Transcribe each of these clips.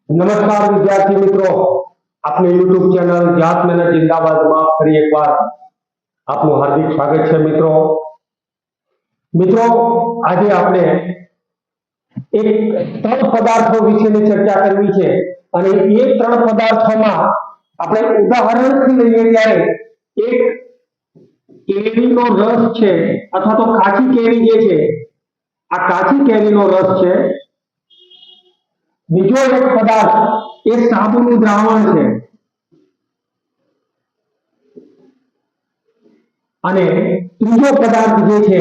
નમસ્કાર વિદ્યાર્થી મિત્રો, આપની યુટ્યુબ ચેનલ જાત મહેનત જિંદાબાદમાં ફરી એકવાર આપનું હાર્દિક સ્વાગત છે મિત્રો. આજે આપણે એક ત્રણ પદાર્થો વિશેની ચર્ચા કરવી છે અને એ ત્રણ પદાર્થોમાં આપણે ઉદાહરણથી લઈએ ત્યારે એક કેરીનો રસ છે અથવા તો કાચી કેરી જે છે આ કાચી કેરીનો રસ છે. બીજો એક પદાર્થ એ સાબુનું દ્રાવણ છે અને ત્રીજો પદાર્થ જે છે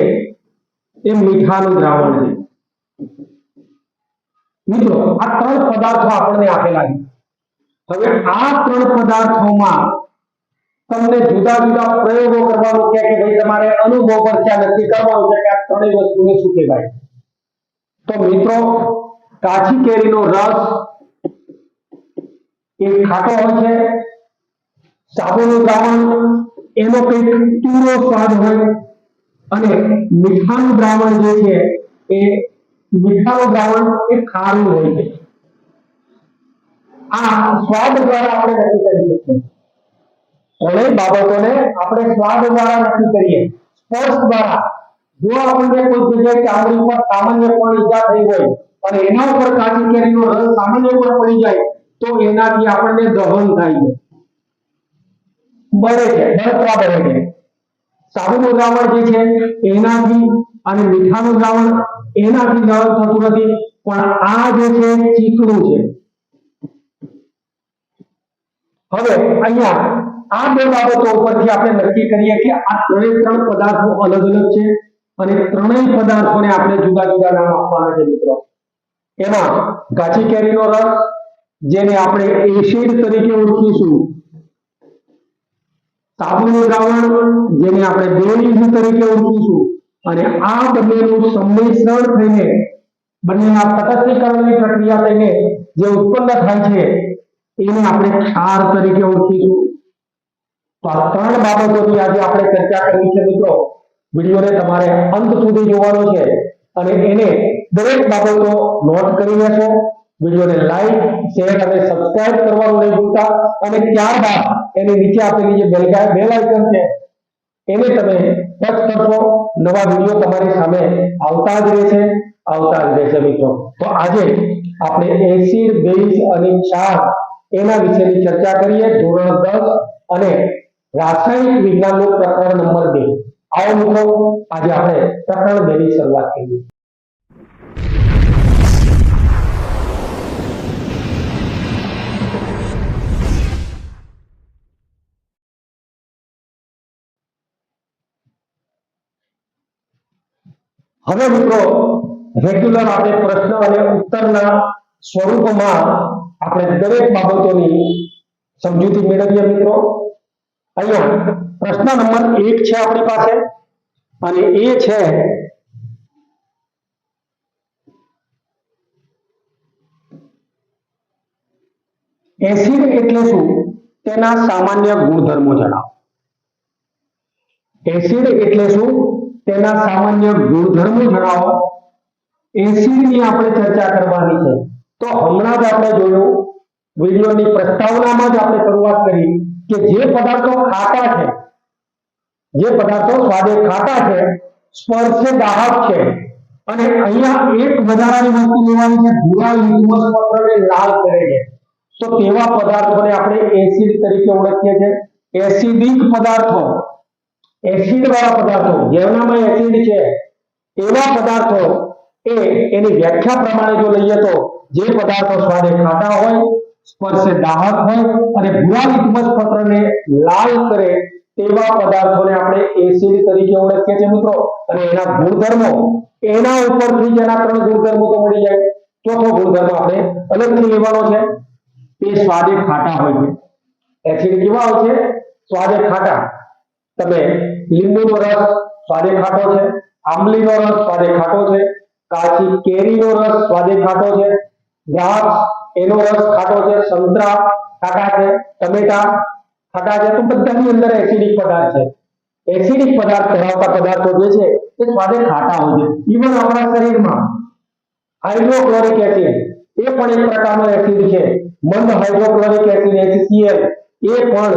એ મીઠાનું દ્રાવણ છે. મિત્રો, આ ત્રણ પદાર્થો આપણને આપેલા છે. હવે આ ત્રણ પદાર્થોમાં તમને જુદા જુદા પ્રયોગો કરવાનું છે કે ભાઈ તમારે અનુભવ પરથી નક્કી કરવાનું છે કે આ ત્રણેય વસ્તુને શું કહેવાય. તો મિત્રો, કાચી કેરીનો રસ એ ખાટો હોય છે, સાબુનું દ્રાવણ એનો કંઈક તીવ્ર સ્વાદ હોય અને મીઠાનું દ્રાવણ જે છે એ ખારું હોય છે. આ સ્વાદ દ્વારા આપણે નક્કી કરી શકીએ. ત્રણેય બાબતોને આપણે સ્વાદ દ્વારા નક્કી કરીએ. સ્પર્શ દ્વારા, જો આપણને કોઈ જગ્યાએ ચામડી પર સામાન્ય પણ ઈજા થઈ હોય અને એના ઉપર કાચી કેરીનો રસ સામાન્ય પણ પડી જાય તો એનાથી આપણને દહન થાય છે, બળે છે, બળતરા બળે છે. સાબુનું દ્રાવણ જે છે એનાથી અને મીઠાનું દ્રાવણ એનાથી દહન થતું નથી, પણ આ જે છે ચીકણું છે. હવે અહીંયા આ બે બાબતો ઉપરથી આપણે નક્કી કરીએ કે આ ત્રણ પદાર્થો અલગ અલગ છે અને ત્રણેય પદાર્થોને આપણે જુદા જુદા નામ આપવાના છે મિત્રો. એમાં કાચી કેરીનો રસ, જેને આપણે એસિડ તરીકે ઓળખીશું, સાબુનું દ્રાવણ, જેને આપણે બેઝ તરીકે ઓળખીશું, અને આ બંનેનું સંમિશ્રણ થઈને બંનેના તટસ્થીકરણની પ્રક્રિયા થઈને જે ઉત્પન્ન થાય છે એને આપણે ક્ષાર તરીકે ઓળખીશું. તો આ ત્રણ બાબતોની આજે આપણે ચર્ચા કરવી છે મિત્રો. વિડીયોને તમારે અંત સુધી જોવાનો છે અને એને દરેક બાબતો નોટ કરી લેશો. વિડીયોને લાઈક, શેર અને સબસ્ક્રાઇબ કરવાનું નહીં ભૂલતા અને ત્યારબાદ એની નીચે આપેલી જે બેલ આઇકન છે એને તમે ટચ કરશો. નવા વિડીયો તમારી સામે આવતા જ રહેશે મિત્રો. તો આજે આપણે એસિડ, બેઝ અને ક્ષાર એના વિશેની ચર્ચા કરીએ. ધોરણ 10 અને રાસાયણિક વિજ્ઞાનનું પ્રકરણ નંબર 2. આવો મિત્રો, આજે આપણે પ્રકરણ 2 ની શરૂઆત કરીએ. હવે મિત્રો, રેગ્યુલર આપણે પ્રશ્ન અને ઉત્તરના સ્વરૂપમાં આપણે દરેક બાબતોની સમજૂતી મેળવીએ મિત્રો. અહીંયા પ્રશ્ન નંબર 1 છે આપણી પાસે અને એ છે એસિડ એટલે શું, તેના સામાન્ય ગુણધર્મો જણાવો. એસિડ એટલે શું, તેના સામાન્ય ગુણધર્મો જણાવો. એસિડની આપણે ચર્ચા કરવાની છે. તો હમણાં જ આપણે જોયું, વિડિયોની પ્રસ્તાવનામાં જ આપણે શરૂઆત કરી કે જે પદાર્થો ખાટા છે, જે પદાર્થો સ્વાદે ખાટા છે, સ્પર્શે દાહક છે અને અહીંયા એક વધારાની વસ્તુ લેવાની છે, ભૂરા લિટમસ પત્રને લાલ કરે છે, તો તેવા પદાર્થોને આપણે એસિડ તરીકે ઓળખીએ છીએ. એસિડિક પદાર્થો, એસિડ વાળા પદાર્થો, જેનામાં એસિડ છે એવા પદાર્થો એની વ્યાખ્યા પ્રમાણે જો લઈએ તો જે પદાર્થો સ્વાદે ખાટા હોય, સ્પર્શે દાહક હોય અને ભૂરા લિટમસ પત્રને લાલ કરે તેવા પદાર્થોને આપણે એસિડ તરીકે ઓળખીએ છીએ મિત્રો. અને એના ગુણધર્મો, એના ઉપરથી જ એના ત્રણ ગુણધર્મો તો મળી જાય. ચોથો ગુણધર્મ આપણે અલગથી લેવાનો છે, તે સ્વાદે ખાટા હોય છે. એસિડ કેવા હોય છે? સ્વાદે ખાટા. તમે લીંબુનો રસ સ્વાદે ખાટો છે, આંબલીનો રસ સ્વાદે ખાટો છે, કાચી કેરીનો રસ સ્વાદે ખાટો છે, દ્રાક્ષ એનો રસ ખાટો છે, સંતરા ખાટા છે, ટમેટા ખાટા છે. તો બધાની અંદર એસિડિક પદાર્થ છે. એસિડિક પદાર્થ ધરાવતા પદાર્થો જે છે એ સ્વાદે ખાટા હોય છે. ઈવન આપણા શરીરમાં હાઇડ્રોક્લોરિક એસિડ એ પણ એક પ્રકારનો એસિડ છે. મંદ હાઇડ્રોક્લોરિક એસિડ HCl એ પણ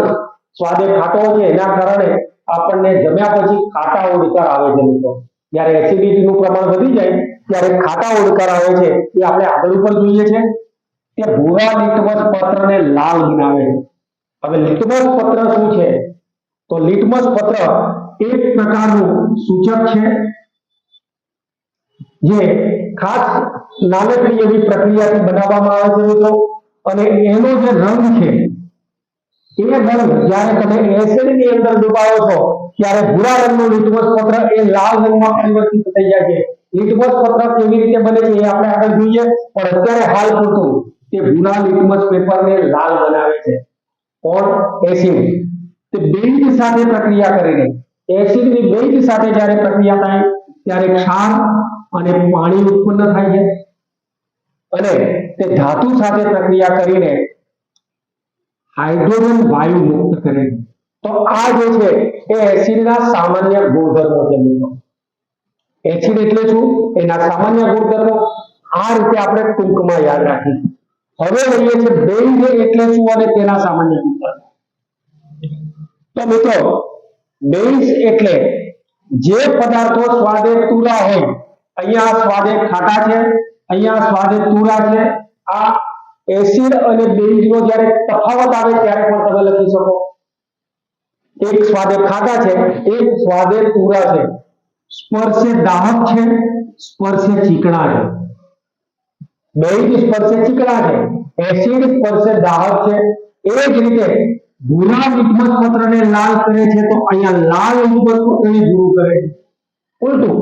સ્વાદે ખાટો છે, એના કારણે આપણને જમ્યા પછી ખાટા ઓડકાર આવે છે મિત્રો. જ્યારે એસિડિટી નું પ્રમાણ વધી જાય ત્યારે ખાટા ઓડકાર આવે છે. એ આપણે આગળ ઉપર જોઈએ છે કે ભૂરા લિટમસ પત્રને લાલ બનાવે છે. હવે લિટમસ પત્ર શું છે? તો લિટમસ પત્ર એક પ્રકારનું સૂચક છે જે ખાસ નાનકડી એવી પ્રક્રિયાથી બનાવવામાં આવે છે મિત્રો. અને એનો જે રંગ છે એ રંગ જ્યારે તમે એસિડની અંદર ડુબાવો છો ત્યારે ભૂરા રંગનું લિટમસ પત્ર એ લાલ રંગમાં પરિવર્તિત થઈ જાય છે. લિટમસ પત્ર કેવી રીતે બને છે એ આપણે આગળ જોઈએ, પણ અત્યારે હાલ પૂરતું તે ભૂરા લિટમસ પેપરને લાલ બનાવે છે. કોણ? એસિડ. તે બેઝ સાથે પ્રક્રિયા કરીને એસિડની બેઝ સાથે જ્યારે પ્રક્રિયા થાય ત્યારે ક્ષાર અને પાણી ઉત્પન્ન થાય છે અને તે ધાતુ સાથે પ્રક્રિયા કરીને હાઇડ્રોજન વાયુ મુક્ત કરે છે. તો આ જે છે એ એસિડના સામાન્ય ગુણધર્મો છે મિત્રો. એસિડ એટલે શું? એના સામાન્ય ગુણધર્મો આ રીતે આપણે ટૂંકમાં યાદ રાખીશું. હવે લઈએ છે બેઝ એટલે શું અને તેના સામાન્ય ગુણધર્મો. તો મિત્રો બેઝ એટલે જે પદાર્થો સ્વાદે તુરા હોય, અહીંયા સ્વાદે ખાટા છે, અહીંયા સ્વાદે તુરા છે. આ એસિડ અને બેઝ નો જ્યારે તફાવત આવે ત્યારે પણ તમે લખી શકો. એક સ્વાદે ખાટા છે, એક સ્વાદે તુરા છે. સ્પર્શે દાહક છે, સ્પર્શે ચીકણા છે. બેઝ સ્પર્શે ચીકણા છે, એસિડ સ્પર્શે દાહક છે. એ જ રીતે ભૂરા લિટમસ પત્રને લાલ કરે છે તો અહીંયા લાલ લિટમસ પત્રને ભૂરું કરે છે. ઉલટું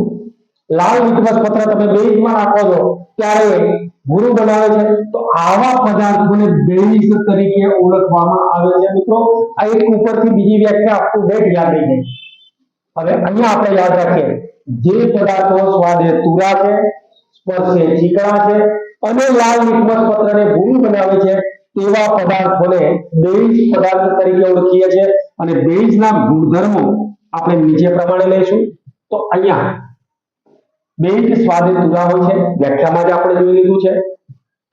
લાલ લિટમસ પત્ર તમે બેઝમાં નાખો છો ત્યારે ભૂરું બનાવે છે. તો આવા પદાર્થોને બેઝ તરીકે ઓળખવામાં આવે છે મિત્રો. આ એક ઉપરથી બીજી વ્યાખ્યા અપ ટુ ડેટ યાદ રહી ગઈ. હવે અહીંયા આપણે યાદ રાખીએ જે પદાર્થો સ્વાદે તુરા છે, સ્પર્શે ચીકણા છે અને લાલ લિટમસ પત્રને ભૂરું બનાવે છે તેવા પદાર્થોને બેઝ પદાર્થ તરીકે ઓળખીએ છીએ. અને બેઝના ગુણધર્મો આપણે નીચે પ્રમાણે લઈશું. તો અહીંયા બેઝ સ્વાદે તુરા હોય છે, વ્યાખ્યામાં જ આપણે જોઈ લીધું છે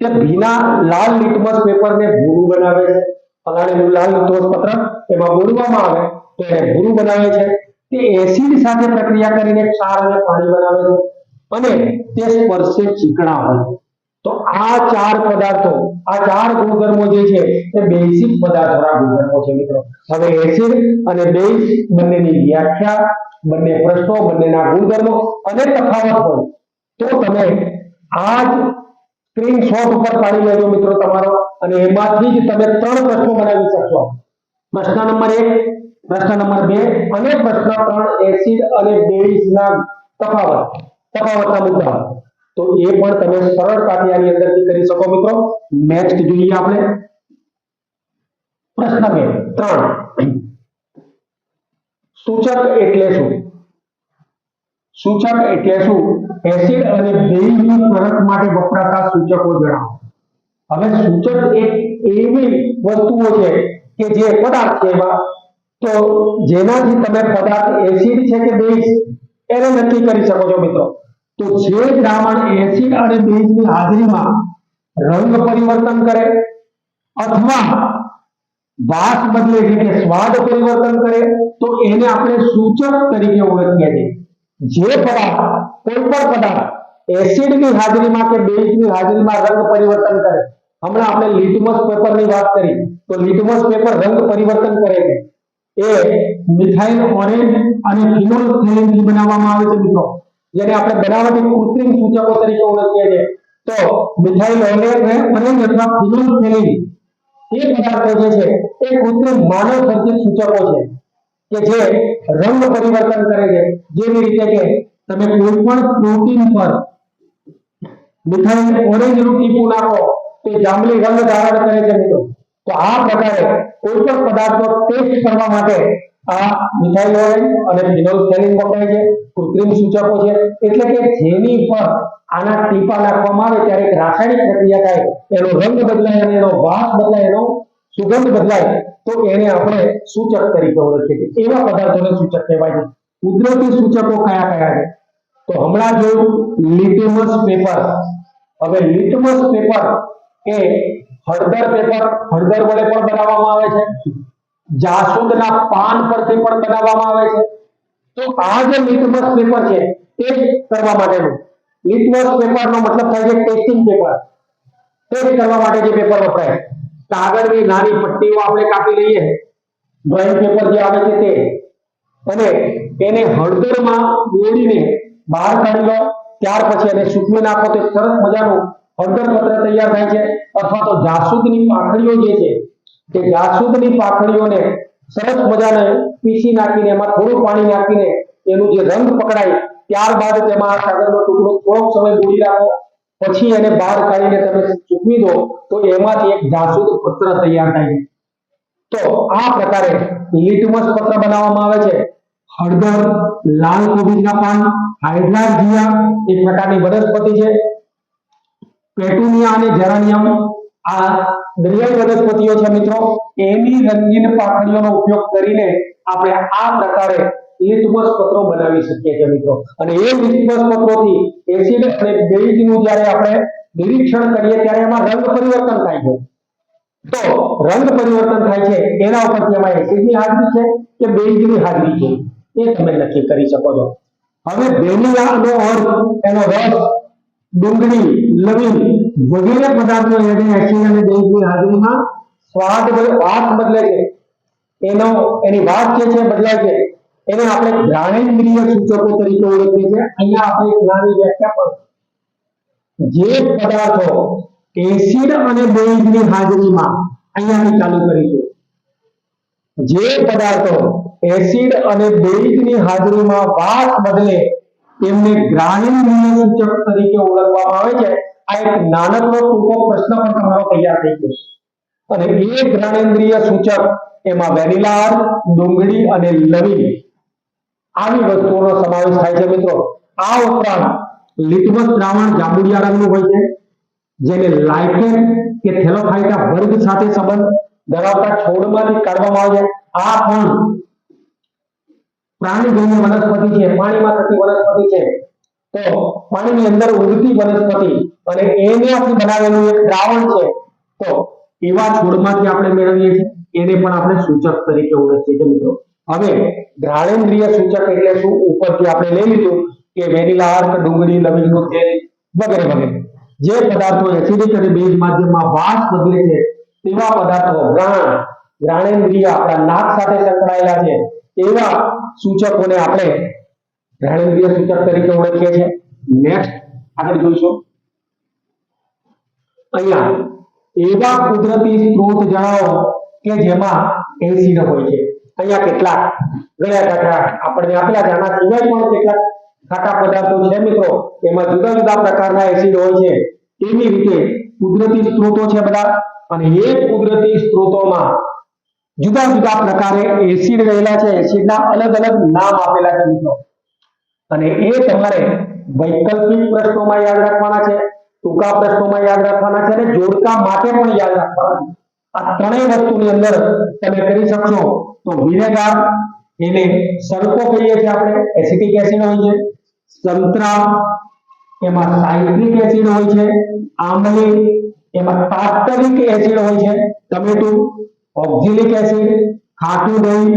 કે ભીના લાલ લિટમસ પેપરને ભૂરું બનાવે છે. ફલાણેનું લાલ લિટમસ પત્ર એમાં બોળવામાં આવે તો એને ભૂરું બનાવે છે. તે એસિડ સાથે પ્રક્રિયા કરીને ક્ષાર અને પાણી બનાવે છે અને તે સ્પર્શે ચીકણા હોય છે. તો આ ચાર પદાર્થો, આ ચાર ગુણધર્મો જે છે એ બેઝિક પદાર્થોના ગુણધર્મો છે મિત્રો. હવે એસિડ અને બેઝ બંનેની વ્યાખ્યા, બંને પ્રશ્નો, બંનેના ગુણધર્મો અને તફાવત હોય તો તમે આ જ સ્ક્રીનશોટ ઉપર પાડી લેજો મિત્રો તમારો, અને એમાંથી જ તમે 3 પ્રશ્નો બનાવી શકશો. પ્રશ્ન નંબર 1, પ્રશ્ન નંબર 2 અને પ્રશ્ન 3 એસિડ અને બેઝના તફાવતના મુદ્દા. તો એ પણ તમે સરળતાથી આની અંદરથી કરી શકો મિત્રો. નેક્સ્ટ જોઈએ આપણે પ્રશ્ન 3. સૂચક એટલે શું? સૂચક એટલે શું? એસિડ અને બેઝની ફરક માટે વપરાતા સૂચકો જણાવો. હવે સૂચક એક એવી વસ્તુઓ છે કે જે પદાર્થ છે એમાં તો જેનાથી તમે પદાર્થ એસિડ છે કે બેઝ એને નક્કી કરી શકો છો મિત્રો. તો જે દ્રાવણ એસિડ અને બેઝની હાજરીમાં રંગ પરિવર્તન કરે અથવા વાસ બદલે છે કે સ્વાદ પરિવર્તન કરે તો એને આપણે સૂચક તરીકે ઓળખીએ છીએ. જે પદાર્થ, કોઈ પણ પદાર્થ એસિડની હાજરીમાં કે બેઝની હાજરીમાં રંગ પરિવર્તન કરે, હમણાં આપણે લિટમસ પેપરની વાત કરી તો લિટમસ પેપર રંગ પરિવર્તન કરે છે એ મિથાઇલ ઓરેન્જ અને ફિનોલ્ફથેલિન થી બનાવવામાં આવે છે મિત્રો, જેને આપણે બનાવટી કૃત્રિમ સૂચકો તરીકે ઓળખીએ છીએ. તો મિથાઇલ ઓરેન્જ અથવા ફિનોલ્ફથેલિન એ પદાર્થો જે છે એ કૃત્રિમ માનવ સર્જિત સૂચકો છે કે જે રંગ પરિવર્તન કરે છે. જેવી રીતે કે તમે કોઈ પણ પ્રોટીન પર મિથાઇલ ઓરેન્જ નું ટીપું નાખો તો જાંબલી રંગ ધારણ કરે છે મિત્રો. તો આ પ્રકારે કોઈ પણ પદાર્થનો ટેસ્ટ કરવા માટે આ મિથાઇલ ઓરેન્જ અને ફિનોલ્ફથેલિન વપરાય છે, કૃત્રિમ સૂચકો છે. એટલે કે જેની પર આના ટીપા નાખવામાં આવે ત્યારે એક રાસાયણિક પ્રક્રિયા થાય, એનો રંગ બદલાય અને એનો વાસ બદલાય, એનો સુગંધ બદલાય તો એને આપણે સૂચક તરીકે ઓળખીએ છીએ. એવા પદાર્થોને સૂચક કહેવાય છે. કુદરતી સૂચકો કયા કયા છે? તો હમણાં જોયું લિટમસ પેપર, હવે લિટમસ પેપર એ હળદર પેપર, હળદર વડે પણ બનાવવામાં આવે છે, જાસૂદના પાન પરથી પણ બનાવવામાં આવે છે. તો આ જે લિટમસ પેપર છે તે કરવા માટેનું, લિટમસ પેપરનો મતલબ થાય છે ટેસ્ટિંગ પેપર. ટેસ્ટ કરવા માટે જે પેપર વપરાય, કાગળની નાની પટ્ટીઓ આપણે કાપી લઈએ, ડ્રોઈંગ પેપર જે આવે છે તે, અને એને હળદરમાં બોળીને બહાર કાઢી લો, ત્યાર પછી એને સૂકવી નાખો તો સરસ મજાનું હળદર પત્ર તૈયાર થાય છે. અથવા તો જાસૂદની પાંખડીઓ જે છે તે જાસૂદની પાંખડીઓને સરસ મજાને પીસી નાખીને એમાં થોડું પાણી નાખીને એનું જે રંગ પકડાય ત્યારબાદ તેમાં આ કાગળનો ટુકડો થોડોક સમય બોળી રાખો, પછી એને બહાર કાઢીને તમે સૂકવી દો તો એમાંથી એક જાસૂદ પત્ર તૈયાર થાય છે. તો આ પ્રકારે લિટમસ પત્ર બનાવવામાં આવે છે. હળદર, લાલ કોબીજના પાન, હાઇડ્રાન્થિયા એક પ્રકારની વનસ્પતિ છે, પેટુનિયા અને જેરાનિયમ આ દરિયાઈ વનસ્પતિઓ છે મિત્રો. એની રંગીન પાંખડીઓનો ઉપયોગ કરીને આપણે આ પ્રકારે લિટમસ પત્રો બનાવી શકીએ છીએ મિત્રો. અને એ લિટમસ પત્રોથી એસિડ અને બેઝનું જ્યારે આપણે નિરીક્ષણ કરીએ ત્યારે એમાં રંગ પરિવર્તન થાય છે. તો રંગ પરિવર્તન થાય છે એના ઉપરથી એમાં એસિડની હાજરી છે કે બેઝની હાજરી છે એ તમે નક્કી કરી શકો છો. હવે વેનીલાનો અર્થ એનો રસ, ડુંગળી, લવિંગ વગેરે પદાર્થો એસિડ અને બેઝની હાજરીમાં સ્વાદ વાત બદલે છે, એની વાત જે છે બદલાય છે. એને આપણે જ્ઞાનેન્દ્રિય સૂચકો તરીકે ઓળખીએ છીએ. અહીંયા આપણે એક નાની વ્યાખ્યા પણ, જે પદાર્થો એસિડ અને બેઝની હાજરીમાં, અહીંયાથી ચાલુ કરીશું, જે પદાર્થો એસિડ અને બેઝની હાજરીમાં વાત બદલે તેમને જ્ઞાનેન્દ્રિય સૂચક તરીકે ઓળખવામાં આવે છે. આ એક નાનકડો ટૂંકો પ્રશ્ન પણ તમારો તૈયાર થઈ ગયો. અને એ જ્ઞાનેન્દ્રિય સૂચક એમાં વેનીલા, ડુંગળી અને લવિંગ આવી વસ્તુઓનો સમાવેશ થાય છે મિત્રો. આ ઉપરાંત લિટમસ દ્રાવણ જાંબુડિયા રંગનું હોય છે, જેને લાઇકેન કે થેલોફાઇટા વર્ગ સાથે સંબંધ ધરાવતા છોડમાંથી કાઢવામાં આવે છે. આ પણ પ્રાણીજન્ય વનસ્પતિ છે, પાણીમાં થતી વનસ્પતિ છે. તો પાણીની અંદર ઉગતી વનસ્પતિ અને એનાથી બનાવેલું એક દ્રાવણ છે. તો એવા છોડમાંથી આપણે મેળવીએ છીએ, એને પણ આપણે સૂચક તરીકે ઓળખીએ છીએ મિત્રો. હવે ઘ્રાણેન્દ્રિય સૂચક એટલે શું? ઉપરથી આપણે લઈ લીધું કે વેનીલા આર્ક, ડુંગળી, લવિંગનું તેલ વગેરે વગેરે જે પદાર્થો એસિડિક અને બેઝ માધ્યમમાં વાસ બદલે છે તેવા પદાર્થો ઘ્રાણેન્દ્રિય આપણા નાક સાથે સંકળાયેલા છે એવા સૂચકોને આપણે ઘ્રાણેન્દ્રિય સૂચક તરીકે ઓળખીએ છીએ. નેક્સ્ટ આગળ જોઈશું. અહીંયા એવા કુદરતી સ્ત્રોત જણાવો કે જેમાં એસિડ હોય છે. અહીંયા કેટલાક ગણ્યા કાંઠા આપણને આપેલા છે. આના સિવાય પણ કેટલાક ખાટા પદાર્થો છે મિત્રો, એમાં જુદા જુદા પ્રકારના એસિડ હોય છે. એવી રીતે કુદરતી સ્ત્રોતો છે બધા, અને એ કુદરતી સ્ત્રોતોમાં જુદા જુદા પ્રકારે એસિડ રહેલા છે. એસિડના અલગ અલગ નામ આપેલા છે મિત્રો, અને એ તમારે વૈકલ્પિક પ્રશ્નોમાં યાદ રાખવાના છે, ટૂંકા પ્રશ્નોમાં યાદ રાખવાના છે, અને જોડકા માટે પણ યાદ રાખવાના છે. આ ત્રણેય વસ્તુની અંદર તમે કરી શકશો. તો વિનેગાર એને સરકો કહીએ છીએ આપણે, એસિટિક એસિડ હોય છે. સંતરા એમાં સાઇટ્રિક એસિડ હોય છે. આમલી એમાં ટાર્ટરિક એસિડ હોય છે. ટમેટું ઓક્ઝેલિક એસિડ, ખાટું દહીં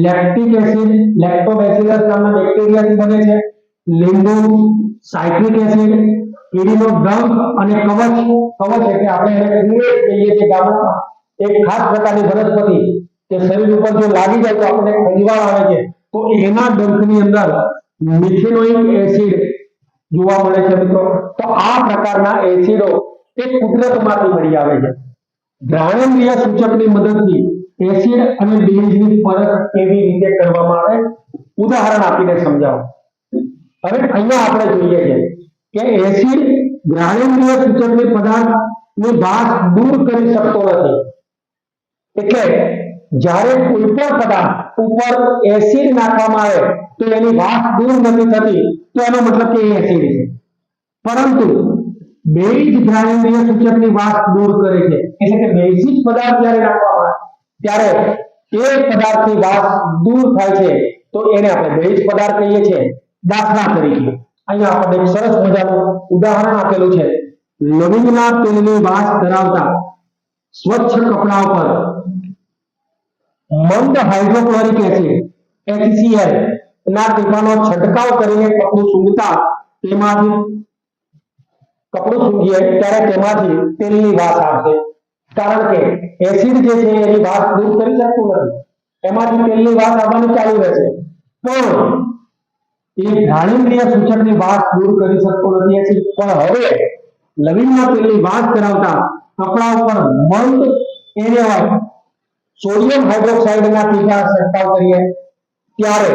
લેક્ટિક એસિડ, લેક્ટોબેસિલસ નામના બેક્ટેરિયાથી બને છે. લીંબુ સાઇટ્રિક એસિડ, કીડીનો ડંખ અને કવચ. કવચ એટલે આપણે એને ક્રિએટ કહીએ છીએ ગામમાં, એક ખાસ પ્રકારની વનસ્પતિ કે શરીર ઉપર જો લાગી જાય તો આપણને ખંજવાળ આવે છે. તો એના ડંખની અંદર મિથેનોઇક એસિડ જોવા મળે છે મિત્રો. તો આ પ્રકારના એસિડો એ કુદરતમાંથી મળી આવે છે. ઘ્રાણેન્દ્રિય સૂચકની મદદથી એસિડ અને બેઝની પરખ કેવી રીતે કરવામાં આવે, ઉદાહરણ આપીને સમજાવો. હવે અહીંયા આપણે જોઈએ છે કે એસિડ ઘ્રાણેન્દ્રિય સૂચકની પદાર્થની વાસ દૂર કરી શકતો નથી. એટલે જ્યારે કોઈ પણ પદાર્થ ઉપર એસિડ નાખવામાં આવે તો એની વાસ દૂર નથી થતી, તો એનો મતલબ કે એ એસિડ છે. પરંતુ બેઝ ઘ્રાણેન્દ્રિય સૂચકની વાસ દૂર કરે છે. એટલે કે બેઝિક પદાર્થ જ્યારે નાખવામાં આવે ત્યારે એ પદાર્થની વાસ દૂર થાય છે, તો એને આપણે બેઝ પદાર્થ કહીએ છીએ. દાખલા તરીકે અહીંયા આપણને એક સરસ મજાનું ઉદાહરણ આપેલું છે લવિંગના તેલની વાસ ધરાવતા સ્વચ્છ કપડા ઉપર મંદ હાઇડ્રોક્લોરિક એસિડ HCl ના ટીપાનો છંટકાવ કરીને કપડું સૂંઘતા તેમાંથી કપડું સૂંઘીએ ત્યારે તેમાંથી તેલની વાસ આવશે, કારણ કે એસિડ જે છે એની વાસ દૂર કરી શકતું નથી, એમાંથી તેલની વાસ આવવાની ચાલુ રહેશે, પણ એ ઘાણીન્દ્રિય સૂચકની વાસ દૂર કરી શકતો નથી એસિડ. પણ હવે લવિંગના તેલની વાસ ધરાવતા કપડા ઉપર મંદ એરેવાય સોડિયમ હાઇડ્રોક્સાઇડના ટીપા છંટકાવ કરીએ ત્યારે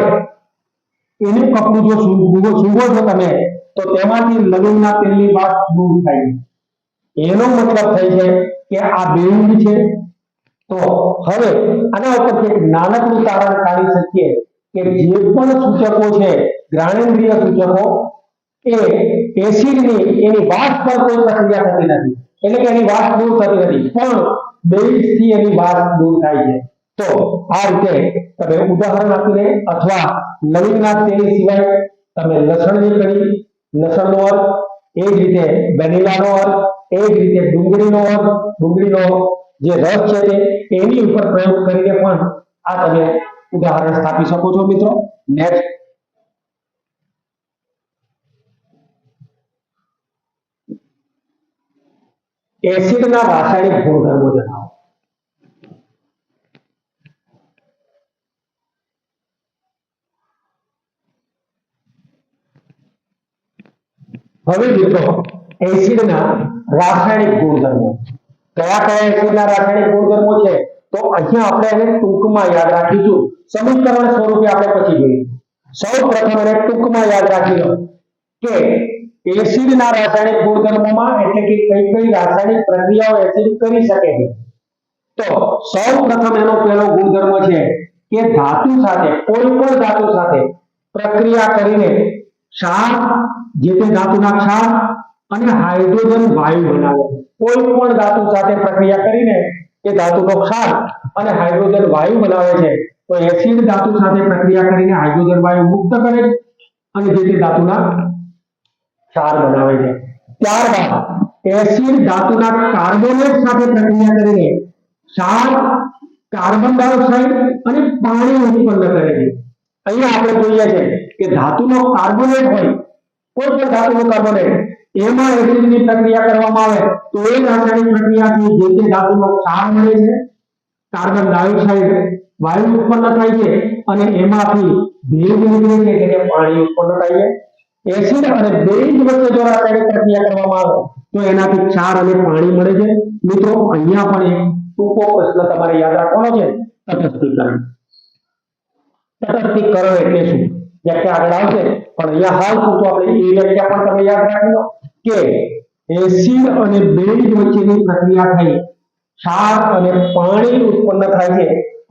એનું કપડું જો સૂંઘો છો તમે તો તેમાંથી લવિંગના તેલની વાસ દૂર થાય. એનો મતલબ થાય છે કે આ બેઝ છે. તો હવે આના ઉપરથી એક નાનકડું તારણ કાઢી શકીએ કે જે પણ સૂચકો છે ઘ્રાણેન્દ્રિય સૂચકો એ એસિડની એની વાસ પર કોઈ પ્રક્રિયા થતી નથી, એટલે કે એની વાસ દૂર થતી નથી, પણ બેઝથી એની વાસ દૂર થાય છે. તો આ રીતે તમે ઉદાહરણ આપીને અથવા લવિંગના તેલ સિવાય તમે લસણની કઢી, લસણનો અર્થ, એ જ રીતે વેનીલાનો અર્થ, એ જ રીતે ડુંગળીનો અર્થ, ડુંગળીનો જે રસ છે તે એની ઉપર પ્રયોગ કરીને પણ આ તમે ઉદાહરણ સ્થાપી શકો છો મિત્રો. નેક્સ્ટ, એસિડના રાસાયણિક ગુણધર્મો જણાવો. હવે મિત્રો એસિડના રાસાયણિક ગુણધર્મો કયા કયા એસિડના રાસાયણિક ગુણધર્મો છે તો અહીંયા આપણે એને ટૂંકમાં યાદ રાખીશું, સમીકરણ સ્વરૂપે આપણે પછી જોઈએ. સૌપ્રથમ એને ટૂંકમાં યાદ રાખી લો કે એસિડના રાસાયણિક ગુણધર્મોમાં એટલે કે કઈ કઈ રાસાયણિક પ્રક્રિયાઓ એસિડ કરી શકે છે. તો સૌપ્રથમ એનો પહેલો ગુણધર્મ છે કે ધાતુ સાથે, કોઈ પણ ધાતુ સાથે પ્રક્રિયા કરીને ક્ષાર, જે તે ધાતુના ક્ષાર અને હાઇડ્રોજન વાયુ બનાવે. કોઈ પણ ધાતુ સાથે પ્રક્રિયા કરીને એ ધાતુનો ક્ષાર અને હાઇડ્રોજન વાયુ બનાવે છે. તો એસિડ ધાતુ સાથે પ્રક્રિયા કરીને હાઇડ્રોજન વાયુ મુક્ત કરે અને જે તે ધાતુના ક્ષાર બનાવે છે. ત્યારબાદ એસિડ ધાતુના કાર્બોનેટ સાથે પ્રક્રિયા કરીને ક્ષાર, કાર્બન ડાયોક્સાઇડ અને પાણી ઉત્પન્ન કરે છે. અહીંયા આપણે જોઈએ છે કે ધાતુનો કાર્બોનેટ હોય, કોઈ પણ ધાતુનો કાર્બોનેટ, એમાં એસિડની પ્રક્રિયા કરવામાં આવે તો એ રાસાયણિક પ્રક્રિયાથી જે તે ધાતુનો ક્ષાર મળે છે, કાર્બન ડાયોક્સાઇડ વાયુ ઉત્પન્ન થાય છે અને એમાંથી ભેજ નીકળે છે એટલે કે પાણી ઉત્પન્ન થાય છે. એસિડ અને બેઝ વચ્ચે જો રાસાયણિક પ્રક્રિયા કરવામાં આવે તો એનાથી ક્ષાર અને પાણી મળે છે. મિત્રો અહીંયા પણ એક ટૂંકો પ્રશ્ન તમારે યાદ રાખવાનો છે, તટસ્થીકરણ. તટસ્થીકરણ એટલે શું? વ્યાખ્યા આગળ આવશે, પણ અહીંયા હાલ પૂરતું આપણે એ વ્યાખ્યા પણ તમે યાદ રાખી લો કે એસિડ અને બેઝ વચ્ચેની પ્રક્રિયા થઈ ક્ષાર અને પાણી ઉત્પન્ન થાય છે.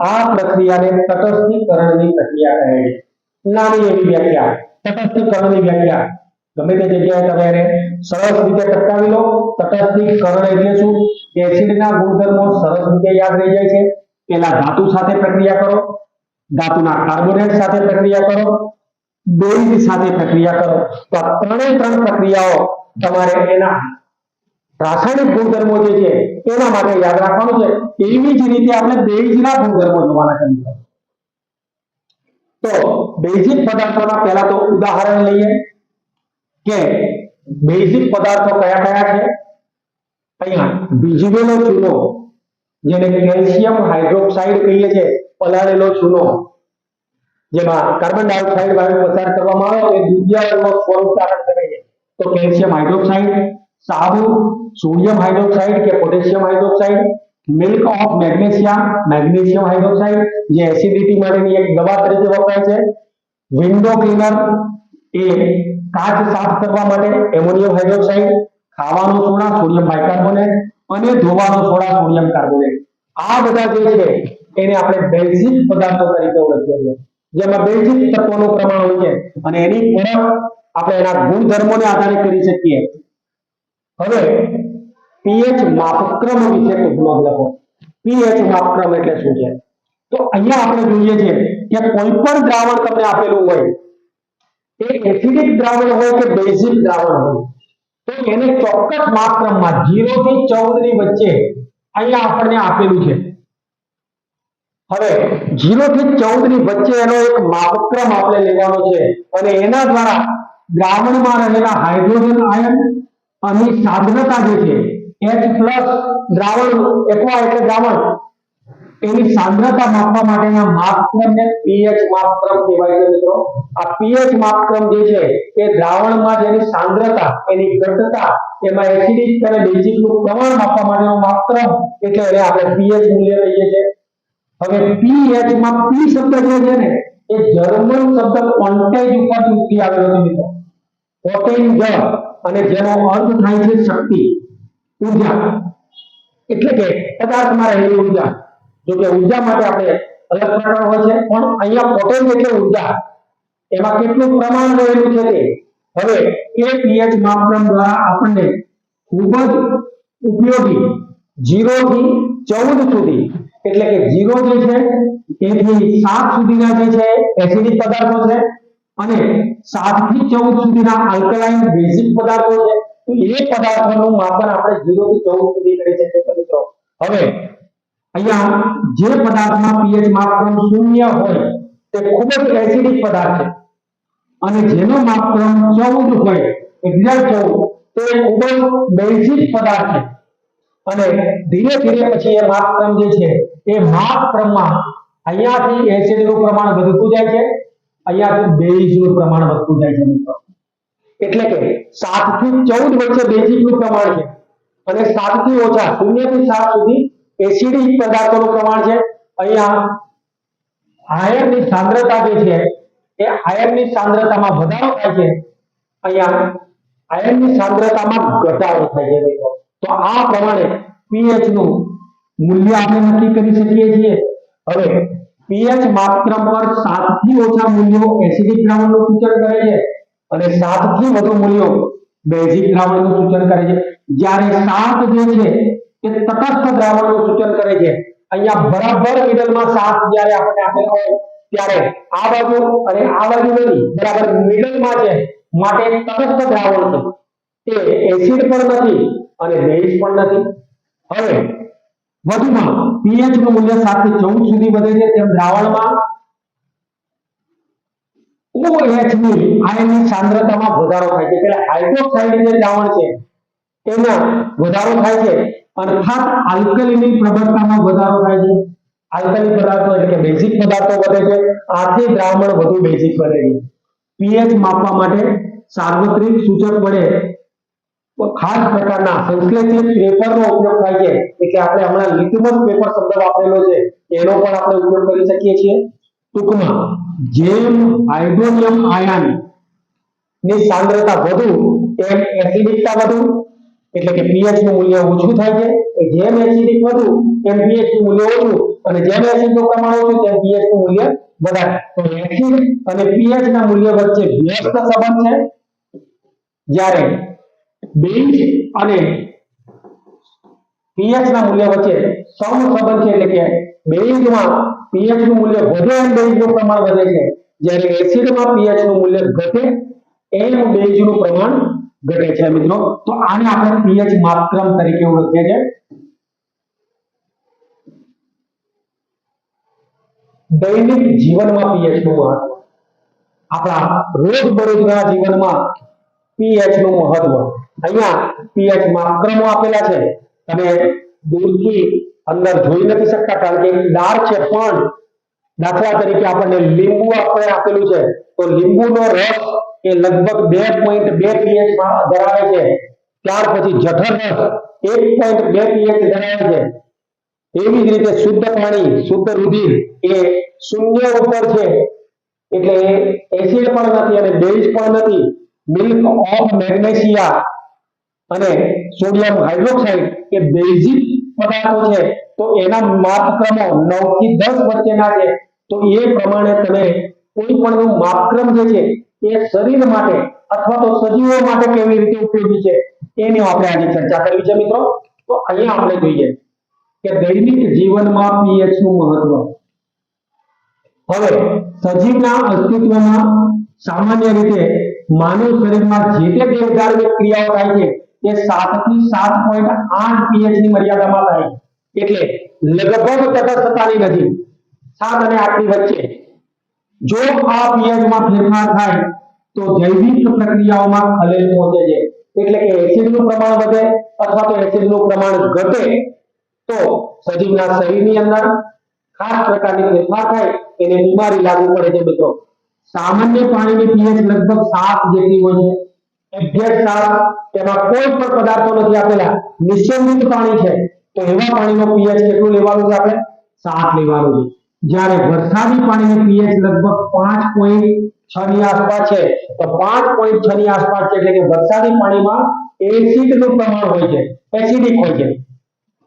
આ પ્રક્રિયાને તટસ્થીકરણની પ્રક્રિયા કહે છે. નાની એવી વ્યાખ્યા, તટસ્થીકરણની વ્યાખ્યા ગમે તે જગ્યાએ તમે એને સરસ રીતે ટપકાવી લો. તટસ્થીકરણ એટલે શું? એસિડના ગુણધર્મો સરસ રીતે યાદ રહી જાય છે. પેલા ધાતુ સાથે પ્રક્રિયા કરો, ધાતુના કાર્બોનેટ સાથે પ્રક્રિયા કરો, બેઝ સાથે પ્રક્રિયા કરો, તો આ ત્રણ પ્રક્રિયાઓ તમારે એના રાસાયણિક ગુણધર્મો જે છે એના માટે યાદ રાખવાનું છે. એવી જ રીતે આપણે બેઝના ગુણધર્મો જોવાના છે. તો બેઝિક પદાર્થોના પહેલા તો ઉદાહરણ લઈએ કે બેઝિક પદાર્થો કયા કયા છે. અહીંયા ભીજવેલો ચૂનો, જેને કેલ્શિયમ હાઇડ્રોક્સાઇડ કહીએ છીએ, પલાળેલો ચૂનો, જેમાં કાર્બન ડાયોક્સાઇડ વાયુ પસાર કરવામાં આવે તો દ્વિતીય સ્વરૂપ ધારણ કરે છે. તો કેલ્શિયમ હાઇડ્રોક્સાઇડ, સાબુ, સોડિયમ હાઇડ્રોક્સાઇડ કે potassium hydroxide, milk of magnesium hydroxide, જે એસિડિટી માટેની એક દવા તરીકે વપરાય છે. વિન્ડો ક્લીનર, એ કાચ સાફ કરવા માટે એમોનિયમ હાઇડ્રોક્સાઇડ, ખાવાનો સોડા સોડિયમ બાયકાર્બોનેટ અને ધોવાનો સોડા સોડિયમ કાર્બોનેટ. આ બધા જે છે એને આપણે બેઝિક પદાર્થો તરીકે ઓળખીએ છીએ, જેમાં બેઝિક તત્વોનું પ્રમાણ હોય છે અને એની પરખ આપણે એના ગુણધર્મોને આધારે કરી શકીએ. હવે pH માપક્રમ વિશે ટૂંકમાં લખો. pH માપક્રમ એટલે શું છે? તો અહીંયા આપણે જોઈએ છે કે કોઈ પણ દ્રાવણ તમને આપેલું હોય, એ એસિડિક દ્રાવણ હોય કે બેઝિક દ્રાવણ હોય, તો એને ચોક્કસ માપક્રમમાં 0 થી 14 ની વચ્ચે અહીંયા આપણને આપેલું છે. હવે 0 થી 14 ની વચ્ચે એનો એક માપક્રમ આપણે લેવાનો છે અને એના દ્વારા દ્રાવણમાં રહેલા હાઇડ્રોજન આયન અને સાંદ્રતા જે છે H+ દ્રાવણ એકવા એટલે દ્રાવણ એની સાંદ્રતા માપવા માટેના માપક્રમને pH માપક્રમ કહેવાય છે મિત્રો. આ pH માપક્રમ જે છે એ દ્રાવણમાં જેની સાંદ્રતા એની ઘટતા એમાં એસિડિક અને બેઝિક નું પ્રમાણ માપવા માટેનો માપક્રમ એટલે એને આપણે pH મૂલ્ય લઈએ છીએ. હવે pH માં p શબ્દ જે છે ને એ જર્મન શબ્દ ક્વોન્ટાઇઝ ઉપરથી ઉતરી આવેલો છે મિત્રો. પોટેન્જ અને જેનો અર્થ થાય છે શક્તિ, ઊર્જા, એટલે કે પદાર્થમાં રહેલી ઊર્જા. જો કે ઊર્જા માટે આપણે અલગ પ્રકાર હોય છે પણ અહીંયા પોટેન્જ એટલે ઊર્જા, એમાં કેટલું પ્રમાણ રહેલું છે તે. હવે એ pH માપક્રમ દ્વારા આપણને ખૂબ જ ઉપયોગી 0 થી 14 સુધી એટલે કે 0 જે છે એથી 7 સુધીના જે છે એસિડિક પદાર્થો છે અને 7 થી 14 સુધીના આલ્કલાઇન બેઝિક પદાર્થો છે. તો એ પદાર્થોનું માપન આપણે 0 થી 14 સુધી કરી શકીએ છીએ મિત્રો. હવે અહીંયા જે પદાર્થમાં pH માપક્રમ 0 હોય તે ખૂબ જ એસિડિક પદાર્થ છે અને જેનો માપક્રમ 14 હોય એક્ઝેક્ટ 14 તે ખૂબ જ બેઝિક પદાર્થ છે અને ધીરે ધીરે પછી એ માપક્રમ જે છે એ માપક્રમમાં અહીંયાથી એસિડનું પ્રમાણ વધતું જાય છે, અહીંયાથી બેઝનું પ્રમાણ વધતું જાય છે મિત્રો. એટલે કે 7 થી 14 વચ્ચે બેઝિકનું પ્રમાણ છે અને 7 થી ઓછા 0 થી 7 સુધી એસિડિક પદાર્થોનું પ્રમાણ છે. અહીંયા આયર્નની સાંદ્રતા જે છે એ આયર્નની સાંદ્રતામાં વધારો થાય છે, અહીંયા આયર્નની સાંદ્રતામાં ઘટાડો થાય છે મિત્રો. તો આ પ્રમાણે pH નું મૂલ્ય આપણે નક્કી કરી શકીએ છીએ. હવે pH માપક્રમ પર 7 થી ઓછા મૂલ્યો એસિડિક દ્રાવણનું સૂચન કરે છે અને 7 થી વધુ મૂલ્યો બેઝિક દ્રાવણનું સૂચન કરે છે. જ્યારે 7 જે છે એ તટસ્થ દ્રાવણનું સૂચન કરે છે. અહીંયા બરાબર મિડલમાં 7 જ્યારે આપણે આપેલો હોય ત્યારે આ બાજુ અને આ બાજુ નથી, બરાબર મિડલમાં છે માટે તટસ્થ દ્રાવણ છે. એ એસિડ પણ નથી અને બેઝ પણ નથી. હવે વધુમાં pH નું મૂલ્ય 7 થી 14 સુધી વધે છે તેમ દ્રાવણમાં OH ની આયનની સાંદ્રતામાં વધારો થાય છે. એટલે હાઇડ્રોક્સાઇડ જે દ્રાવણ છે એમાં વધારો થાય છે અર્થાત આલ્કલીની પ્રબળતામાં વધારો થાય છે. આલ્કલી પદાર્થો એટલે કે બેઝિક પદાર્થો વધે છે, આથી દ્રાવણ વધુ બેઝિક બને છે. pH માપવા માટે સાર્વત્રિક સૂચક વડે ખાસ પ્રકારના સંશ્લેષિત પેપરનો ઉપયોગ થાય છે. એટલે આપણે હમણાં લિટમસ પેપર શબ્દ વાપરેલો છે એનો પણ આપણે ઉપયોગ કરી શકીએ છીએ. ટૂંકમાં જેમ હાઇડ્રોનિયમ આયન ની સાંદ્રતા વધુ તેમ એસિડિકતા વધુ એટલે કે pH નું મૂલ્ય ઓછું થાય છે. જેમ એસિડિક વધુ તેમ pH નું મૂલ્ય ઓછું અને જેમ એસિડનું પ્રમાણ ઓછું તેમ pH નું મૂલ્ય વધારે. તો એસિડ અને pH ના મૂલ્ય વચ્ચે વ્યસ્ત સંબંધ છે, જ્યારે બેઝ અને pH ના મૂલ્ય વચ્ચે સમ સંબંધ છે. એટલે કે બેઝમાં pH નું મૂલ્ય વધે એમ બેઝનું પ્રમાણ વધે છે, જ્યારે એસિડમાં pH નું મૂલ્ય ઘટે એમ બેઝનું પ્રમાણ ઘટે છે મિત્રો. તો આને આપણે pH માપક્રમ તરીકે ઓળખીએ છીએ. દૈનિક જીવનમાં pH નું મહત્વ, આપણા રોજબરોજના જીવનમાં pH નું મહત્વ. અહીંયા pH માપક્રમો આપેલા છે અને દૂરથી અંદર જોઈ નથી શકતા કારણ કે ડાર્ક છે, પણ દાખલા તરીકે આપણને લીંબુ આપણે આપેલું છે તો લીંબુનો રસ એ લગભગ 2.2 pH માં ધરાવે છે. ત્યાર પછી જઠર રસ 1.2 pH ધરાવે છે. એવી જ રીતે શુદ્ધ પાણી, શુદ્ધ રુધિર એ 0 ઉપર છે, એટલે એસિડ પણ નથી અને બેઝ પણ નથી. મિલ્ક ઓફ મેગ્નેશિયા અને સોડિયમ હાઇડ્રોક્સાઇડ એ બેઝિક પદાર્થો છે, તો એના માપક્રમો 9 થી 10 વચ્ચેના છે. તો એ પ્રમાણે તમે કોઈ પણ માપક્રમ જે છે એ શરીર માટે અથવા તો સજીવો માટે કેવી રીતે ઉપયોગી છે એની આપણે આજે ચર્ચા કરવી છે મિત્રો. તો અહીંયા આપણે જોઈએ કે દૈનિક જીવનમાં pH નું મહત્વ. હવે સજીવના અસ્તિત્વમાં સામાન્ય રીતે માનવ શરીરમાં જે તે દેહધાર્મિક ક્રિયાઓ થાય છે એ 7 થી 7.8 pH ની મર્યાદામાં થાય છે, એટલે લગભગ તટસ્થતાની નજીક 7 અને 8 ની વચ્ચે. જો આ pH માં ફેરફાર થાય તો જૈવિક પ્રક્રિયાઓમાં ખલેલ પહોંચે છે, એટલે કે એસિડનું પ્રમાણ વધે અથવા તો એસિડનું પ્રમાણ ઘટે તો સજીવના શરીરની અંદર ખાસ પ્રકારની ફેરફાર થાય, એને બીમારી લાગુ પડે છે. મિત્રો, સામાન્ય પાણીની pH લગભગ 7 જેટલી હોય છે, એક્ઝેક્ટ 7. તેમાં કોઈ પણ પદાર્થો નથી આપેલા, નિશ્ચિત પાણી છે, તો એવા પાણીનો pH કેટલું લેવાનું છે? આપણે 7 લેવાનું છે. જ્યારે વરસાદી પાણીની pH લગભગ 5.6 ની આસપાસ છે, તો 5.6 ની આસપાસ છે, એટલે કે વરસાદી પાણીમાં એસિડનું પ્રમાણ હોય છે, એસિડિક હોય છે.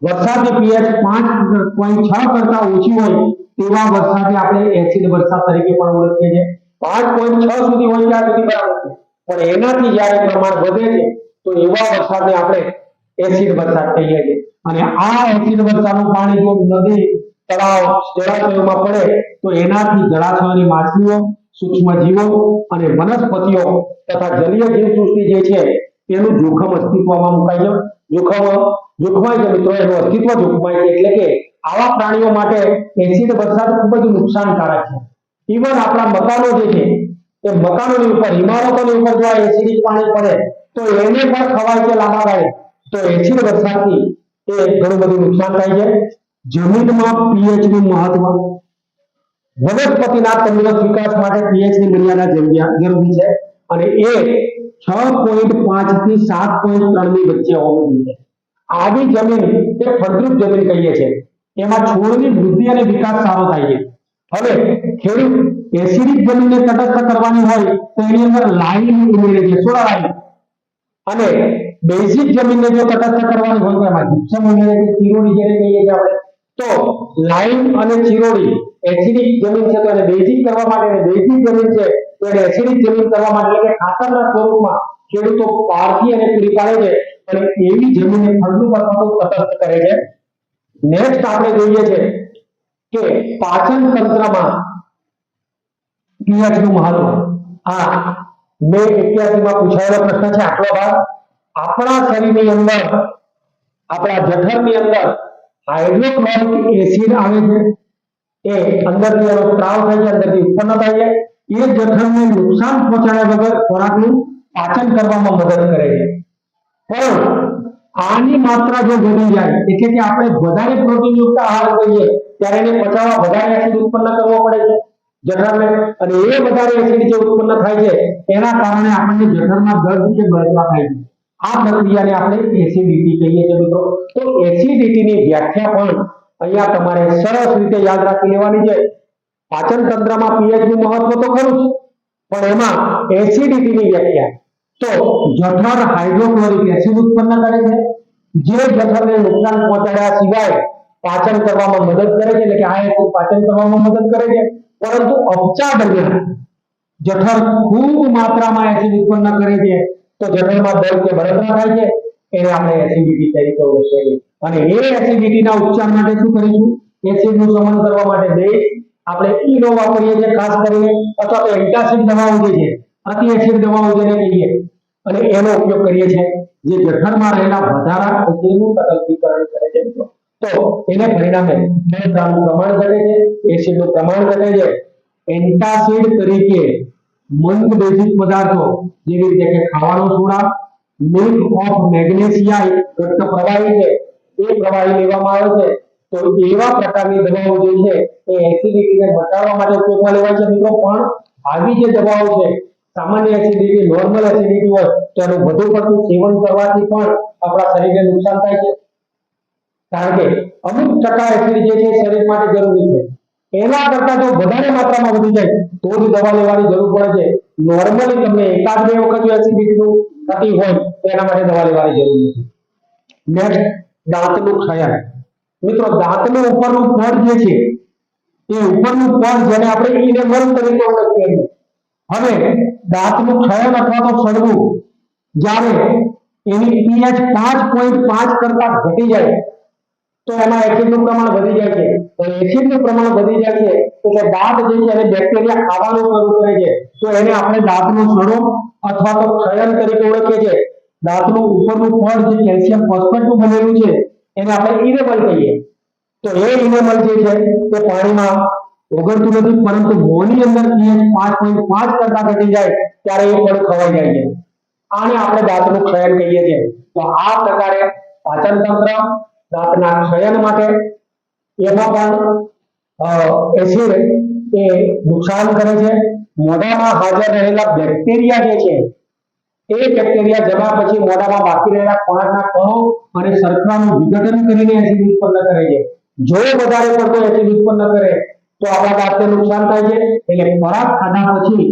વરસાદની pH 5.6 કરતા ઓછી હોય તેવા વરસાદને આપણે એસિડ વરસાદ તરીકે પણ ઓળખીએ છીએ. 5.6 સુધી હોય ત્યાં સુધી બરાબર છે, પણ એનાથી જ્યારે પ્રમાણ વધે છે તો એવા વરસાદને આપણે એસિડ વરસાદ કહીએ છીએ. અને આ એસિડ વરસાદનું પાણી જો નદી, તળાવ, જળાશયોમાં પડે તો એનાથી જળાશયોની માછલીઓ, સૂક્ષ્મ જીવો અને વનસ્પતિઓ તથા જલીય જીવસૃષ્ટિ જે છે એનું જોખમ અસ્તિત્વમાં મુકાય છે. જોખમાય છે મિત્રો, એનું અસ્તિત્વ જોખમાય છે. એટલે કે આવા પ્રાણીઓ માટે એસિડ વરસાદ ખૂબ જ નુકસાનકારક છે. ઇવન આપણા મકાનો જે છે એ મકાનોની ઉપર, ઇમારતોની ઉપર જો એસિડિક પાણી પડે તો એને પણ ખવાય છે લાંબા ગાળે. તો એસિડ વરસાદથી એ ઘણું બધું નુકસાન થાય છે. જમીનમાં pH નું મહત્વ. વનસ્પતિના તંદુરસ્ત વિકાસ માટે pH ની મર્યાદા જરૂરી છે અને એ 6.5 થી 7.3 ની વચ્ચે હોવી જોઈએ. આવી જમીન એ ફળદ્રુપ જમીન કહીએ છીએ. એમાં છોડની વૃદ્ધિ અને વિકાસ સારો થાય છે. હવે ખેડૂત એસિડિક જમીનને તટસ્થ કરવાની હોય તો એની અંદર લાઈમ ઉમેરે છે, સોડા લાઈમ. અને બેઝિક જમીનને જો તટસ્થ કરવાની હોય તો એમાં જીપ્સમ ઉમેરે છે, ચીરોડી જેને કહીએ છીએ આપણે. તો લાઈમ અને ચીરોડી એસિડિક જમીન છે તો એને બેઝિક કરવા માટે, અને બેઝિક જમીન છે તો એને એસિડિક જમીન કરવા માટે, એટલે કે ખાતરના સ્વરૂપમાં ખેડૂતો પારખી અને પૂરી પાડે છે અને એવી જમીનને ફળદ્રુપ અથવા તો તટસ્થ કરે છે. નેક્સ્ટ આપણે જોઈએ છે કે પાચન તંત્રમાં pH નું મહત્વ. આ મે 81 માં પૂછાયેલો પ્રશ્ન છે. આટલો ભાગ આપણા શરીરની અંદર, આપણા જઠરની અંદર હાઇડ્રોક્લોરિક એસિડ આવે છે. એ અંદરથી એનો સ્ત્રાવ થાય છે, અંદરથી ઉત્પન્ન થાય છે. એ જઠરને નુકસાન પહોંચાડ્યા વગર ખોરાકનું પાચન કરવામાં મદદ કરે છે. પણ આની માત્રા જો વધી જાય, એટલે કે આપણે વધારે પ્રોટીનયુક્ત આહાર લઈએ ત્યારે એને પચાવવા વધારે એસિડ ઉત્પન્ન કરવો પડે છે જઠરને, અને એ વધારે એસિડ જે ઉત્પન્ન થાય છે એના કારણે આપણને જઠરમાં દર્દ કે બળતરા થાય છે. આ પ્રક્રિયાને આપણે એસિડિટી કહીએ છીએ મિત્રો. તો એસિડિટીની વ્યાખ્યા પણ અહીંયા તમારે સરસ રીતે યાદ રાખી લેવાની છે. પાચન તંત્રમાં pH નું મહત્વ તો ખરું જ, પણ એમાં એસિડિટીની વ્યાખ્યા. તો જઠર હાઇડ્રોક્લોરિક એસિડ ઉત્પન્ન કરે છે, જે જઠરને નુકસાન પહોંચાડ્યા સિવાય પાચન કરવામાં મદદ કરે છે, એટલે કે આ એસિડ પાચન કરવામાં મદદ કરે છે. પરંતુ અપચા દરમિયાન જઠર ખૂબ માત્રામાં એસિડ ઉત્પન્ન કરે છે તો જઠરમાં દર્દ કે બળતરા થાય છે, એને આપણે એસિડિટી તરીકે ઓળખીએ છીએ. અને એ એસિડિટીના ઉપચાર માટે શું કરીશું? એસિડનું શમન કરવા માટે બેઝ આપણે ઈનો વાપરીએ છીએ ખાસ કરીને, અથવા તો એન્ટાસિડ દવાઓ જે છે, અતિ એસિડ દવાઓ જેને કહીએ, અને એનો ઉપયોગ કરીએ છીએ, જે જઠરમાં રહેલા વધારા એસિડનું તટસ્થીકરણ કરે છે. તો એને પરિણામે મેદનું પ્રમાણ ઘટે છે, એસિડનું પ્રમાણ ઘટે છે. એન્ટાસિડ તરીકે મંદ બેઝિક પદાર્થો જેવી રીતે કે ખાવાનો સોડા, મિલ્ક ઓફ મેગ્નેશિયા ઘટ્ટ પ્રવાહી છે, એ પ્રવાહી લેવામાં આવે છે. તો એવા પ્રકારની દવાઓ જે છે એ એસિડિટીને ઘટાડવા માટે ઉપયોગમાં લેવાય છે મિત્રો. પણ આવી જે દવાઓ છે, સામાન્ય એસિડિટી, નોર્મલ એસિડિટી હોય તો એનું વધુ પડતું સેવન કરવાથી પણ આપણા શરીરને નુકસાન થાય છે. કારણ કે અમુક ટકા એસિડ જે છે શરીર માટે જરૂરી છે, એના કરતા જો વધારે માત્રામાં વધી જાય તો જ દવા લેવાની જરૂર પડે છે. નોર્મલી તમને એકાદ બે વખત જો એસિડિટીનું થતી હોય તો એના માટે દવા લેવાની જરૂર નથી. નેક્સ્ટ, દાંતનું ક્ષયન. મિત્રો, દાંતનું ઉપરનું પડ જે છે એ ઉપરનું પડ જેને આપણે ઇનેમલ તરીકે ઓળખીએ છીએ. હવે દાંતનું ક્ષયન અથવા તો સડવું, જ્યારે એની pH 5.5 કરતા ઘટી જાય તો એમાં એસિડનું પ્રમાણ વધી જાય છે. તો એસિડનું પ્રમાણ વધી જાય છે તો એટલે દાંત જે છે એને બેક્ટેરિયા ખાવાનું શરૂ કરે છે, તો એને આપણે દાંતનો સડો અથવા તો ક્ષયન તરીકે ઓળખીએ છીએ. દાંતનું ઉપરનું પડ જે કેલ્શિયમ ફોસ્ફેટનું બનેલું છે એને આપણે ઇનેમલ કહીએ. તો એ ઇનેમલ જે છે તે પાણીમાં ઓગળતું નથી, પરંતુ મોંની અંદર pH 5.5 કરતા ઘટી જાય ત્યારે એ પડ ખવાઈ જાય છે. આને આપણે દાંતનું ક્ષયન કહીએ છીએ. તો આ પ્રકારે પાચન તંત્ર દાંતના ક્ષયન માટે એમાં પણ એસિડ એ નુકસાન કરે છે. મોઢામાં હાજર રહેલા બેક્ટેરિયા જે છે એ બેક્ટેરિયા જમ્યા પછી મોઢામાં બાકી રહેલા ખોરાકના કણો અને શર્કરાનું વિઘટન કરીને એસિડ ઉત્પન્ન કરે છે. જો વધારે પડતો એસિડ ઉત્પન્ન કરે તો આપણા દાંતને નુકસાન થાય છે. એટલે ખોરાક ખાધા પછી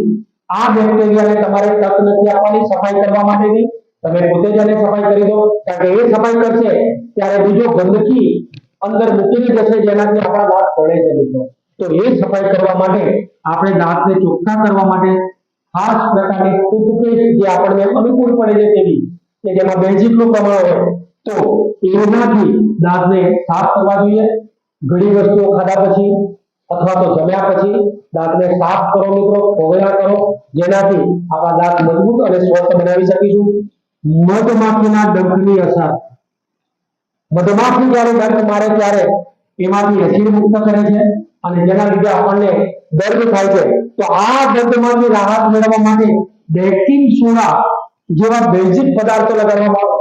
આ બેક્ટેરિયાને તમારે તક નથી આપવાની સફાઈ કરવા માટેની. તમે પોતે જ એને સફાઈ કરી દો, કારણ કે એ સફાઈ કરશે ત્યારે બીજો ગંદકી અંદર મૂકીને જશે જેનાથી આપણા દાંત સડે છે મિત્રો. તો એ સફાઈ કરવા માટે આપણે દાંતને ચોખ્ખા કરવા માટે ખાસ પ્રકારની ટૂથપેસ્ટ જે આપણને અનુકૂળ પડે છે તેવી કે જેમાં બેઝિકનું પ્રમાણ હોય તો એનાથી દાંતને સાફ કરવા જોઈએ. ઘણી વસ્તુઓ ખાધા પછી અથવા તો જમ્યા પછી દાંતને સાફ કરો મિત્રો, કોગળા કરો, જેનાથી આપણા દાંત મજબૂત અને સ્વસ્થ બનાવી શકીશું. મધમાખીના ડંખની અસર. મધમાખી જ્યારે ડંખ મારે ત્યારે એમાંથી એસિડ મુક્ત કરે છે અને જેના લીધે આપણને દર્દ થાય છે. તો આ દર્દમાંથી રાહત મેળવવા માટે બેકિંગ સોડા જેવા બેઝિક પદાર્થો લગાડવામાં આવે.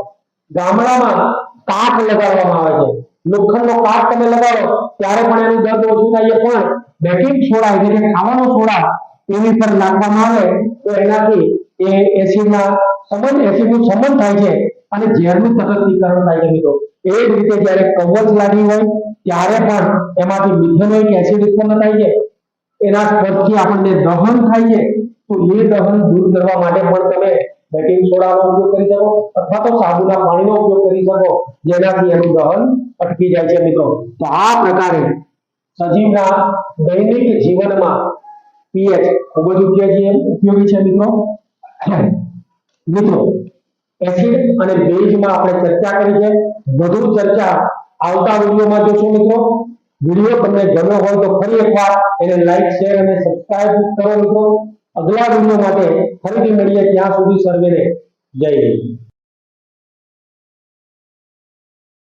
ગામડામાં કાટ લગાડવામાં આવે છે. લોખંડનો કાટ તમે લગાડો ત્યારે પણ એનું દર્દ ઓછું થાય છે, પણ બેકિંગ સોડા એટલે કે ખાવાનો સોડા એની પર નાખવામાં આવે તો એનાથી એ એસિડનું શમન થાય છે અને ઝેરનું તટસ્થીકરણ થાય છે મિત્રો. એ જ રીતે જ્યારે કવચ લાગી હોય ત્યારે પણ એમાંથી મિથેનોઇક એસિડ ઉત્પન્ન થાય છે. એના સ્પર્શથી આપણને દહન થાય છે. તો એ દહન દૂર કરવા માટે પણ તમે બેકિંગ સોડાનો ઉપયોગ કરી શકો અથવા તો સાબુના પાણીનો ઉપયોગ કરી શકો, જેનાથી એનું દહન અટકી જાય છે મિત્રો. તો આ પ્રકારે સજીવના દૈનિક જીવનમાં pH ખૂબ જ ઉપયોગી છે મિત્રો. મિત્રો એસિડ અને બેઝમાં આપણે ચર્ચા કરી છે. વધુ ચર્ચા આવતા વિડીયોમાં જોશું મિત્રો. વિડીયો તમને ગમ્યો હોય તો ફરી એકવાર એને લાઈક, શેર અને સબસ્ક્રાઇબ કરો મિત્રો. અગલા વિડીયો માટે ફરીથી મળીએ, ત્યાં સુધી સર્વેને જય હિન્દ.